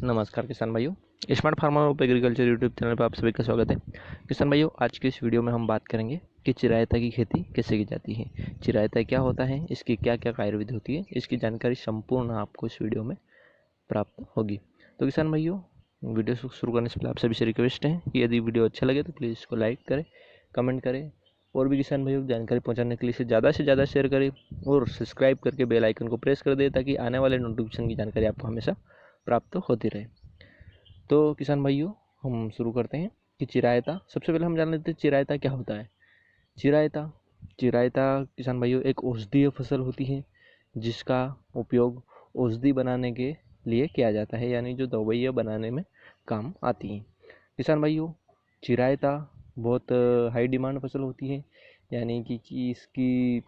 नमस्कार किसान भाइयों, smart farmer of agriculture YouTube channel पर आप सभी का स्वागत है। किसान भाइयों, आज की इस वीडियो में हम बात करेंगे कि चिरायता की खेती कैसे की जाती है, चिरायता क्या होता है, इसकी क्या क्या कार्यविधि होती है, इसकी जानकारी संपूर्ण आपको इस वीडियो में प्राप्त होगी। तो किसान भाइयों, वीडियो शुरू करने से पहले आप सभी से रिक्वेस्ट है कि यदि वीडियो अच्छा लगे तो प्लीज़ इसको लाइक करें, कमेंट करें और भी किसान भाइयों जानकारी पहुँचाने के लिए इसे ज़्यादा से ज़्यादा शेयर करें और सब्सक्राइब करके बेल आइकन को प्रेस कर दें ताकि आने वाले नोटिफिकेशन की जानकारी आपको हमेशा प्राप्त होती रहे। तो किसान भाइयों, हम शुरू करते हैं कि चिरायता। सबसे पहले हम जान लेते हैं चिरायता क्या होता है। चिरायता चिरायता किसान भाइयों एक औषधीय फसल होती है जिसका उपयोग औषधि बनाने के लिए किया जाता है, यानी जो दवाइयाँ बनाने में काम आती हैं। किसान भाइयों, चिरायता बहुत हाई डिमांड फसल होती है, यानी कि इसकी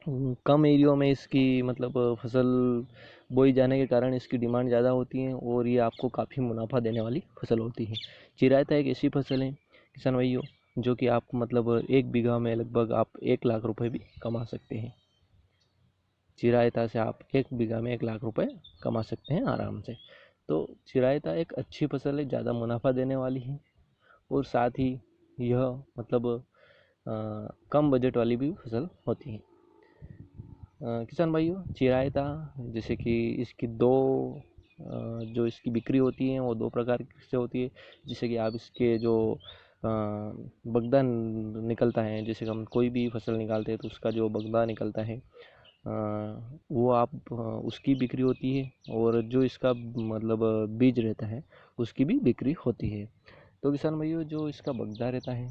कम एरियो में इसकी फसल बोई जाने के कारण इसकी डिमांड ज़्यादा होती है और ये आपको काफ़ी मुनाफा देने वाली फसल होती है। चिरायता एक ऐसी फसल है किसान भाइयों जो कि आप एक बीघा में लगभग आप 1 लाख रुपए भी कमा सकते हैं। चिरायता से आप 1 बीघा में 1 लाख रुपए कमा सकते हैं आराम से। तो चिरायता एक अच्छी फसल है, ज़्यादा मुनाफा देने वाली है और साथ ही यह कम बजट वाली भी फसल होती है। किसान भाइयों, चिरायता जैसे कि इसकी जो इसकी बिक्री होती है वो 2 प्रकार से होती है। जैसे कि आप इसके जो बगदा निकलता है, जैसे कि हम कोई भी फसल निकालते हैं तो उसका जो बगदा निकलता है वो उसकी बिक्री होती है और जो इसका बीज रहता है उसकी भी बिक्री होती है। तो किसान भाइयों, जो इसका बगदा रहता है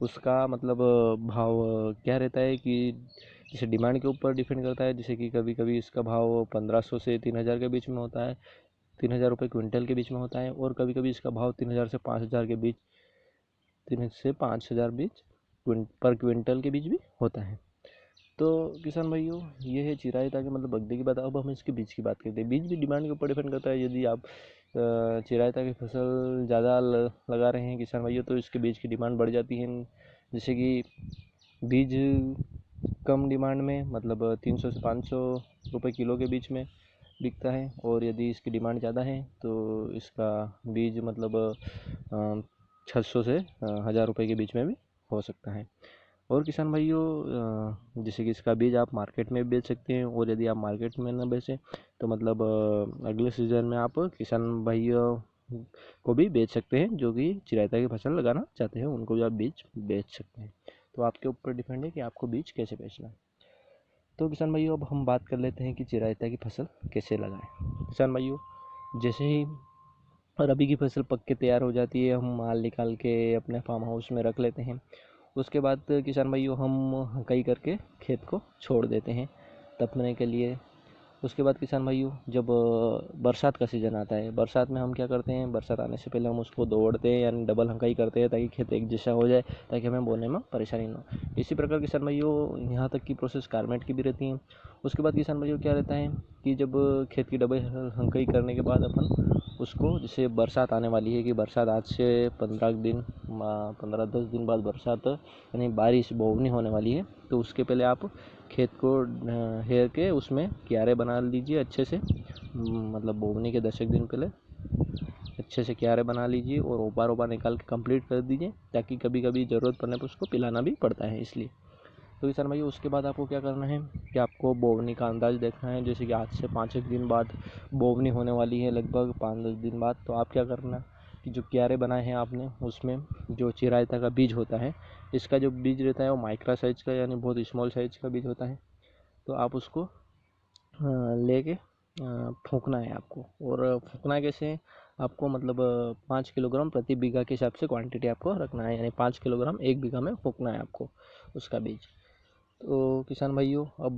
उसका भाव क्या रहता है कि जैसे डिमांड के ऊपर डिपेंड करता है। जैसे कि कभी कभी इसका भाव 1500 से 3000 के बीच में होता है, 3000 रुपये क्विंटल के बीच में होता है और कभी कभी इसका भाव 3000 से 5000 के बीच, 3 से 5000 बीच पर क्विंटल के बीच भी होता है। तो किसान भाइयों, ये है चिरायता के बगदे की बात। अब हम इसके बीज की बात करते हैं। बीज भी डिमांड के ऊपर डिपेंड करता है। यदि आप चिरायता की फसल ज़्यादा लगा रहे हैं किसान भाइयों तो इसके बीज की डिमांड बढ़ जाती है। जैसे कि बीज कम डिमांड में 300 से 500 रुपये किलो के बीच में बिकता है और यदि इसकी डिमांड ज़्यादा है तो इसका बीज 600 से 1000 रुपये के बीच में भी हो सकता है। और किसान भाइयों, जैसे कि इसका बीज आप मार्केट में बेच सकते हैं और यदि आप मार्केट में ना बेचें तो अगले सीज़न में आप किसान भाइयों को भी बेच सकते हैं जो कि चिरायता की फसल लगाना चाहते हैं, उनको भी आप बीज बेच सकते हैं। तो आपके ऊपर डिपेंड है कि आपको बीज कैसे बेचना है। तो किसान भाइयों, अब हम बात कर लेते हैं कि चिरायता की फसल कैसे लगाएं। किसान भाइयों, जैसे ही रबी की फसल पक के तैयार हो जाती है, हम माल निकाल के अपने फार्म हाउस में रख लेते हैं। उसके बाद किसान भाइयों, हम कई करके खेत को छोड़ देते हैं तपने के लिए। उसके बाद किसान भाइयों, जब बरसात का सीज़न आता है, बरसात में हम क्या करते हैं, बरसात आने से पहले हम उसको दौड़ते हैं, यानी डबल हंकाई करते हैं ताकि खेत एक जैसा हो जाए, ताकि हमें बोने में परेशानी ना हो। इसी प्रकार किसान भाइयों, यहाँ तक की प्रोसेस गारमेंट की भी रहती है। उसके बाद किसान भाइयों क्या रहता है कि जब खेत की डबल हंकाई करने के बाद अपन उसको, जैसे बरसात आने वाली है कि बरसात आज से 15-10 दिन बाद बरसात यानी बारिश बोवनी होने वाली है, तो उसके पहले आप खेत को हेर के उसमें क्यारे बना लीजिए अच्छे से। बोवनी के 10 दिन पहले अच्छे से क्यारे बना लीजिए और ओपार निकाल के कंप्लीट कर दीजिए, ताकि कभी कभी ज़रूरत पड़ने पर उसको पिलाना भी पड़ता है, इसलिए। तो किसान भाई, उसके बाद आपको क्या करना है कि आपको बोवनी का अंदाज़ देखना है। जैसे कि आज से 5-1 दिन बाद बोवनी होने वाली है, लगभग 5-10 दिन बाद। तो आप क्या करना कि जो क्यारे बनाए हैं आपने, उसमें जो चिरायता का बीज होता है, इसका जो बीज रहता है वो माइक्रो साइज़ का, यानी बहुत स्मॉल साइज़ का बीज होता है। तो आप उसको लेके फूंकना है आपको। और फूंकना कैसे है, आपको 5 किलोग्राम प्रति बीघा के हिसाब से क्वांटिटी आपको रखना है, यानी 5 किलोग्राम 1 बीघा में फूंकना है आपको उसका बीज। तो किसान भाइयों, अब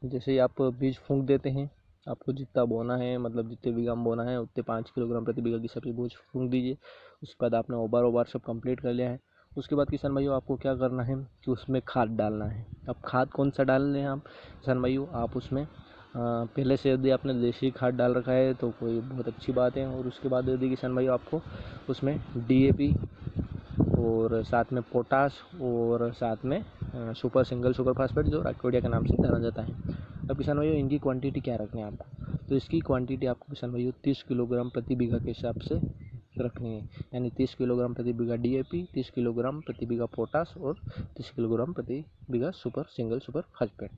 जैसे ही आप बीज फूंक देते हैं, आपको जितना बोना है, जितने बीघा में बोना है उतने 5 किलोग्राम प्रति बीघा की सब्जी बीज फूंक दीजिए। उसके बाद आपने ओबार सब कंप्लीट कर लिया है। उसके बाद किसान भाइयों, आपको क्या करना है कि उसमें खाद डालना है। अब खाद कौन सा डाल रहे हैं आप किसान भाइयों, आप उसमें पहले से यदि आपने देसी खाद डाल रखा है तो कोई बहुत अच्छी बात है। और उसके बाद यदि किसान भाइयों आपको उसमें DAP और साथ में पोटास और साथ में सुपर सिंगल सुपर फास्फेट जो राकोडिया के नाम से जाना जाता है। अब किसान भाइयों, इनकी क्वांटिटी क्या रखनी है आपको, तो इसकी क्वांटिटी आपको किसान भाइयों 30 किलोग्राम प्रति बीघा के हिसाब से रखनी है, यानी 30 किलोग्राम प्रति बीघा DAP, 30 किलोग्राम प्रति बीघा पोटास और 30 किलोग्राम प्रति बीघा सिंगल सुपर फास्फेट।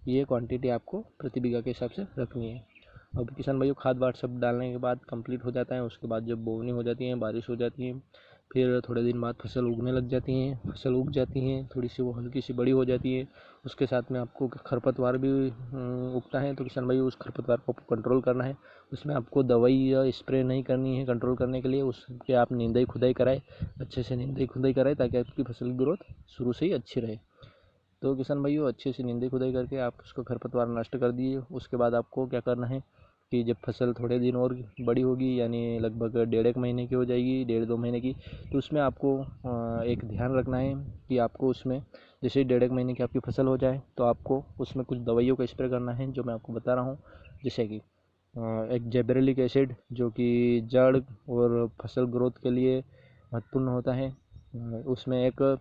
ये क्वांटिटी आपको प्रति बीघा के हिसाब से रखनी है। अब किसान भाइयों खाद वाद सब डालने के बाद कंप्लीट हो जाता है। उसके बाद जब बोवनी हो जाती है, बारिश हो जाती है, फिर थोड़े दिन बाद फसल उगने लग जाती हैं। फसल उग जाती हैं, थोड़ी सी वो हल्की सी बड़ी हो जाती है। उसके साथ में आपको खरपतवार भी उगता है। तो किसान भाई उस खरपतवार को कंट्रोल करना है। उसमें आपको दवाई या स्प्रे नहीं करनी है। कंट्रोल करने के लिए उसके आप निंदाई खुदाई कराए, अच्छे से निंदाई खुदाई कराए, ताकि आपकी फसल की ग्रोथ शुरू से ही अच्छी रहे। तो किसान भाइयों अच्छे से निंदाई खुदाई करके आप उसको खरपतवार नष्ट कर दिए। उसके बाद आपको क्या करना है कि जब फसल थोड़े दिन और बड़ी होगी, यानी लगभग 1.5 महीने की हो जाएगी, 1.5-2 महीने की, तो उसमें आपको एक ध्यान रखना है कि आपको उसमें जैसे 1.5 महीने की आपकी फसल हो जाए तो आपको उसमें कुछ दवाइयों का स्प्रे करना है, जो मैं आपको बता रहा हूँ। जैसे कि एक जेबरेलिक एसिड, जो कि जड़ और फसल ग्रोथ के लिए महत्वपूर्ण होता है। उसमें एक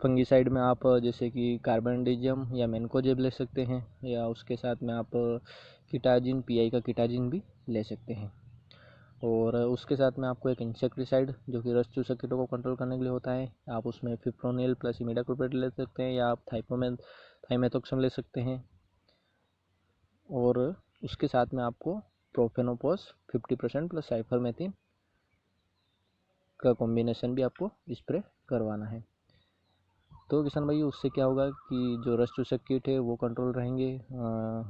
फंगीसाइड में आप जैसे कि कार्बेंडिजियम या मैनकोजेब ले सकते हैं, या उसके साथ में आप कीटाजिन, PI का कीटाजिन भी ले सकते हैं। और उसके साथ में आपको एक इंसेक्टिसाइड, जो कि रस चूसक कीटों को कंट्रोल करने के लिए होता है, आप उसमें फिप्रोनिल प्लस इमिडाक्लोप्रिड ले सकते हैं, या आप थाइमेथोक्सम ले सकते हैं। और उसके साथ में आपको प्रोफेनोपोस 50% प्लस साइफरमेथ्रिन का कॉम्बिनेशन भी आपको स्प्रे करवाना है। तो किसान भाई उससे क्या होगा कि जो रस चूसक कीट है वो कंट्रोल रहेंगे,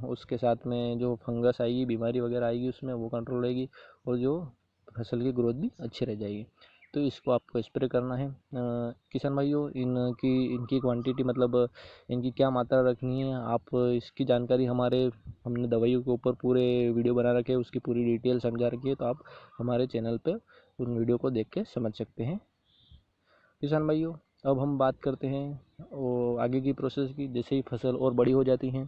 उसके साथ में जो फंगस आएगी, बीमारी वगैरह आएगी उसमें वो कंट्रोल रहेगी, और जो फसल की ग्रोथ भी अच्छी रह जाएगी। तो इसको आपको स्प्रे करना है। किसान भाइयों इनकी क्वांटिटी, मतलब इनकी क्या मात्रा रखनी है, आप इसकी जानकारी हमने दवाइयों के ऊपर पूरे वीडियो बना रखे हैं, उसकी पूरी डिटेल समझा रखी है। तो आप हमारे चैनल पे उन वीडियो को देख के समझ सकते हैं। किसान भाइयों अब हम बात करते हैं वो आगे की प्रोसेस की। जैसे ही फसल और बड़ी हो जाती हैं,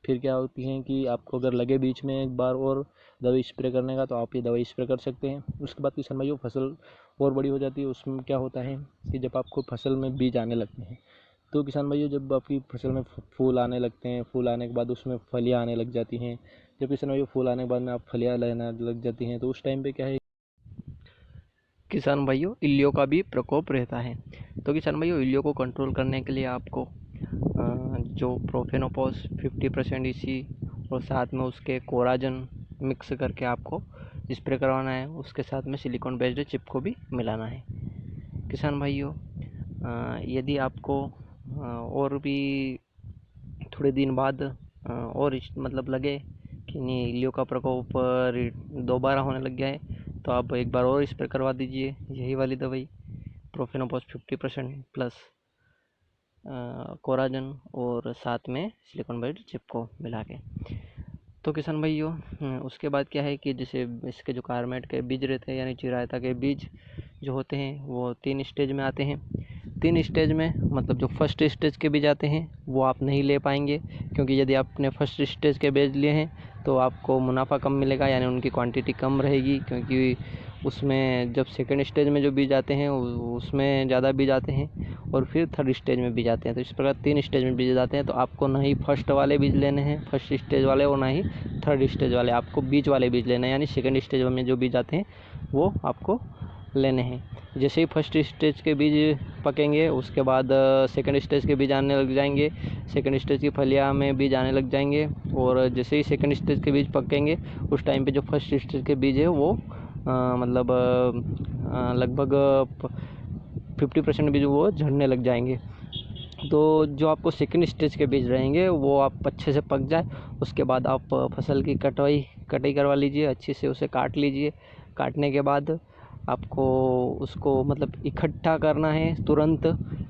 फिर क्या होती है कि आपको अगर लगे बीच में एक बार और दवाई स्प्रे करने का, तो आप ये दवाई स्प्रे कर सकते हैं। उसके बाद किसान भाइयों फसल और बड़ी हो जाती है। उसमें क्या होता है कि जब आपको फसल में बीज आने लगते हैं, तो किसान भाइयों जब आपकी फसल में फूल आने लगते हैं, फूल आने के बाद उसमें फलियाँ आने लग जाती हैं। जब किसान भाइयों फूल आने के बाद में आप फलियाँ लेने लग जाती हैं, तो उस टाइम पे क्या है किसान भाइयों इल्लियों का भी प्रकोप रहता है। तो किसान भाइयों इल्लियों को कंट्रोल करने के लिए आपको जो प्रोफेनोपोस 50% EC और साथ में उसके कोराजन मिक्स करके आपको स्प्रे करवाना है। उसके साथ में सिलिकॉन बेस्ड चिप को भी मिलाना है। किसान भाइयों यदि आपको और भी थोड़े दिन बाद और मतलब लगे कि नहीं इल्लियों का प्रकोप दोबारा होने लग गया है, तो आप एक बार और स्प्रे करवा दीजिए यही वाली दवाई प्रोफेनोपोस 50% प्लस कोराजन और साथ में सिलिकॉन बेस्ड चिप को मिला के। तो किसान भाइयों उसके बाद क्या है कि जैसे इसके जो कार्मेट के बीज रहते हैं, यानी चिरायता के बीज जो होते हैं, वो 3 स्टेज में आते हैं। 3 स्टेज में मतलब जो फर्स्ट स्टेज के बीज आते हैं वो आप नहीं ले पाएंगे, क्योंकि यदि आपने फर्स्ट स्टेज के बीज लिए हैं तो आपको मुनाफा कम मिलेगा, यानी उनकी क्वांटिटी कम रहेगी। क्योंकि उसमें जब सेकंड स्टेज में जो बीज आते हैं उसमें ज़्यादा बीज आते हैं, और फिर थर्ड स्टेज में बीज आते हैं। तो इस प्रकार 3 स्टेज में बीज आते हैं। तो आपको ना ही फर्स्ट वाले बीज लेने हैं, फर्स्ट स्टेज वाले, और ना ही थर्ड स्टेज वाले, आपको बीच वाले बीज लेने हैं, यानी सेकंड स्टेज में जो बीज आते हैं वो आपको लेने हैं। जैसे ही फर्स्ट स्टेज के बीज पकेंगे, उसके बाद सेकंड स्टेज के बीज आने लग जाएंगे, सेकंड स्टेज की फलियां में बीज आने लग जाएंगे। और जैसे ही सेकंड स्टेज के बीज पकेंगे, उस टाइम पे जो फर्स्ट स्टेज के बीज है वो मतलब लगभग 50% बीज वो झड़ने लग जाएंगे। तो जो आपको सेकंड स्टेज के बीज रहेंगे वो आप अच्छे से पक जाए, उसके बाद आप फसल की कटाई करवा लीजिए, अच्छे से उसे काट लीजिए। काटने के बाद आपको उसको मतलब इकट्ठा करना है तुरंत।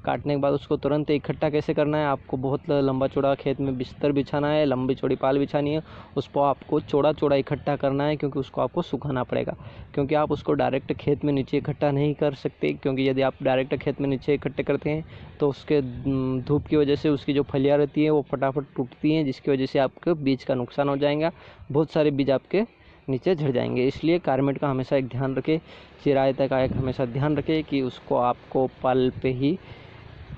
काटने के बाद उसको तुरंत इकट्ठा कैसे करना है, आपको बहुत लंबा चौड़ा खेत में बिस्तर बिछाना है, लंबी चौड़ी पाल बिछानी है, उस पर आपको चौड़ा चौड़ा इकट्ठा करना है, क्योंकि उसको आपको सुखाना पड़ेगा। क्योंकि आप उसको डायरेक्ट खेत में नीचे इकट्ठा नहीं कर सकते, क्योंकि यदि आप डायरेक्ट खेत में नीचे इकट्ठे करते हैं तो उसके धूप की वजह से उसकी जो फलियाँ रहती हैं वो फटाफट टूटती हैं, जिसकी वजह से आपके बीज का नुकसान हो जाएगा, बहुत सारे बीज आपके नीचे झड़ जाएंगे। इसलिए कार्मेट का हमेशा एक ध्यान रखें, चिरायता का एक हमेशा ध्यान रखें कि उसको आपको पल पे ही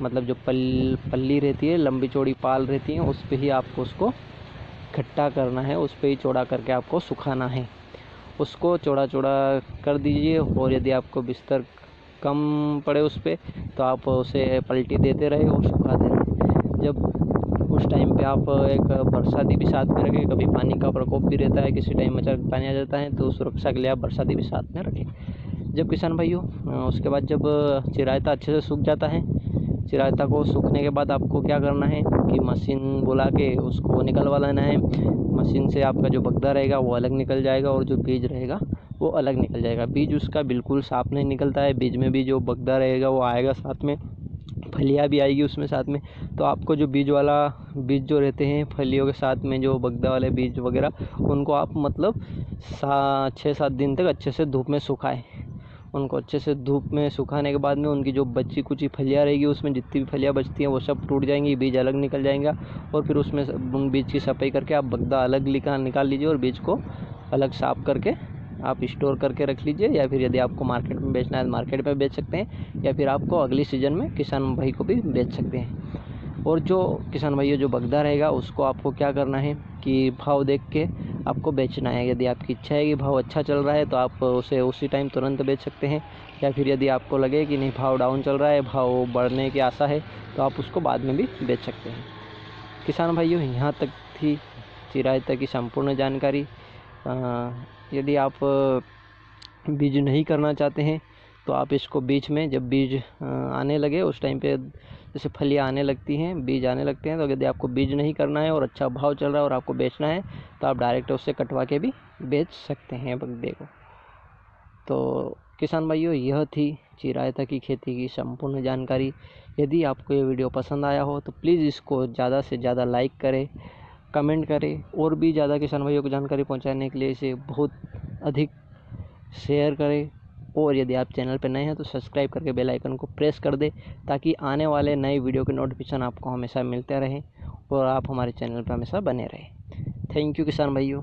मतलब जो पल्ली रहती है, लंबी चौड़ी पाल रहती है, उस पर ही आपको उसको इकट्ठा करना है, उस पर ही चौड़ा करके आपको सुखाना है। उसको चौड़ा चौड़ा कर दीजिए, और यदि आपको बिस्तर कम पड़े उस पर तो आप उसे पलटी देते रहे और सुखाते रहे। जब उस टाइम पे आप एक बरसाती भी साथ में रखें, कभी पानी का प्रकोप भी रहता है, किसी टाइम अचानक पानी आ जाता है, तो सुरक्षा के लिए आप बरसाती भी साथ में रखें। जब किसान भाइयों उसके बाद जब चिरायता अच्छे से सूख जाता है, चिरायता को सूखने के बाद आपको क्या करना है कि मशीन बुला के उसको निकलवा लेना है। मशीन से आपका जो बगदा रहेगा वो अलग निकल जाएगा, और जो बीज रहेगा वो अलग निकल जाएगा। बीज उसका बिल्कुल साफ नहीं निकलता है, बीज में भी जो बगदा रहेगा वो आएगा, साथ में फलियाँ भी आएगी उसमें साथ में। तो आपको जो बीज जो रहते हैं फलियों के साथ में, जो बगदा वाले बीज वगैरह, उनको आप मतलब 6-7 दिन तक अच्छे से धूप में सुखाएं। उनको अच्छे से धूप में सुखाने के बाद में उनकी जो बची कुची फलियाँ रहेगी, उसमें जितनी भी फलियाँ बचती हैं वो सब टूट जाएंगी, बीज अलग निकल जाएगा। और फिर उसमें बीज की सफाई करके आप बगदा अलग निकाल लीजिए, और बीज को अलग साफ करके आप स्टोर करके रख लीजिए। या फिर यदि आपको मार्केट में बेचना है तो मार्केट में बेच सकते हैं, या फिर आपको अगली सीज़न में किसान भाई को भी बेच सकते हैं। और जो किसान भाई जो बगदा रहेगा उसको आपको क्या करना है कि भाव देख के आपको बेचना है। यदि आपकी इच्छा है कि भाव अच्छा चल रहा है तो आप उसे उसी टाइम तुरंत बेच सकते हैं, या फिर यदि आपको लगे कि नहीं भाव डाउन चल रहा है, भाव बढ़ने की आशा है, तो आप उसको बाद में भी बेच सकते हैं। किसान भाइयों, यहाँ तक थी चिरायता की संपूर्ण जानकारी। यदि आप बीज नहीं करना चाहते हैं तो आप इसको बीच में, जब बीज आने लगे उस टाइम पे, जैसे फलियाँ आने लगती हैं, बीज आने लगते हैं, तो यदि आपको बीज नहीं करना है और अच्छा भाव चल रहा है और आपको बेचना है तो आप डायरेक्ट उससे कटवा के भी बेच सकते हैं बगदे को। तो किसान भाइयों, यह थी चिरायता की खेती की संपूर्ण जानकारी। यदि आपको ये वीडियो पसंद आया हो तो प्लीज़ इसको ज़्यादा से ज़्यादा लाइक करें, कमेंट करें, और भी ज़्यादा किसान भाइयों को जानकारी पहुंचाने के लिए इसे बहुत अधिक शेयर करें। और यदि आप चैनल पर नए हैं तो सब्सक्राइब करके बेल आइकन को प्रेस कर दें, ताकि आने वाले नए वीडियो के नोटिफिकेशन आपको हमेशा मिलते रहें और आप हमारे चैनल पर हमेशा बने रहें। थैंक यू किसान भाइयों।